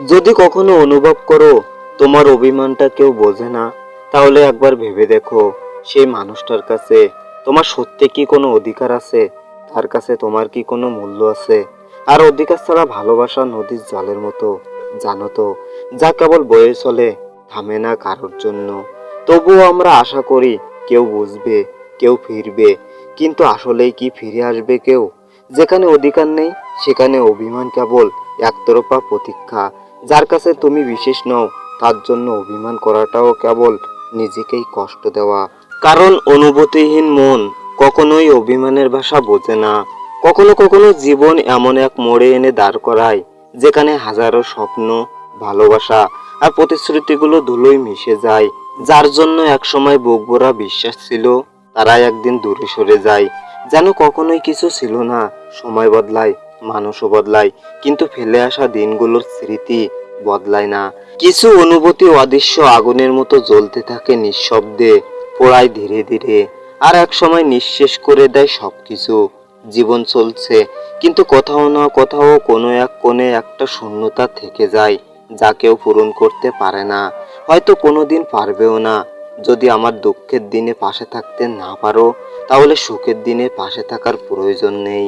যদি কখনো অনুভব করো তোমার অভিমানটা কেউ বোঝে না, তাহলে একবার ভেবে দেখো সেই মানুষটার কাছে তোমার সত্যি কি কোনো অধিকার আছে? তার কাছে তোমার কি কোনো মূল্য আছে? আর অধিকার ছাড়া ভালোবাসা নদীর জলের মতো, জানো তো, যা কেবল বয়ে চলে, থামে না কারোর জন্য। তবুও আমরা আশা করি কেউ বুঝবে, কেউ ফিরবে, কিন্তু আসলেই কি ফিরে আসবে কেউ? যেখানে অধিকার নেই সেখানে অভিমান কেবল একতরফা প্রতীক্ষা। যার কাছে তুমি বিশেষ নও তার জন্য অভিমান করাটাও কেবল নিজেকেই কষ্ট দেওয়া। কারণ অনুভূতিহীন মন কখনোই অভিমানের ভাষা বোঝে না। কখনো কখনো জীবন এমন এক মোড়ে এনে দাঁড় করায় যেখানে হাজারো স্বপ্ন, ভালোবাসা আর প্রতিশ্রুতিগুলো ধুলোয় মিশে যায়। যার জন্য একসময় বুক ভরা বিশ্বাস ছিল, তারাই একদিন দূরে সরে যায়। যেন কখনোই কিছু ছিল না। সময় বদলায়, মানুষও বদলায়, কিন্তু ফেলে আসা দিনগুলোর স্মৃতি বদলায় না। কিছু অনুভূতি অদৃশ্য আগুনের মতো জ্বলতে থাকে নিঃশব্দে, পোড়ায় ধীরে ধীরে, আর এক সময় নিঃশেষ করে দেয় সবকিছু। জীবন চলছে, কিন্তু কোথাও না কোথাও কোনো এক কোণে একটা শূন্যতা থেকে যায়, যা কেউ পূরণ করতে পারে না, হয়তো কোনোদিন পারবেও না। যদি আমার দুঃখের দিনে পাশে থাকতে না পারো, তাহলে সুখের দিনে পাশে থাকার প্রয়োজন নেই।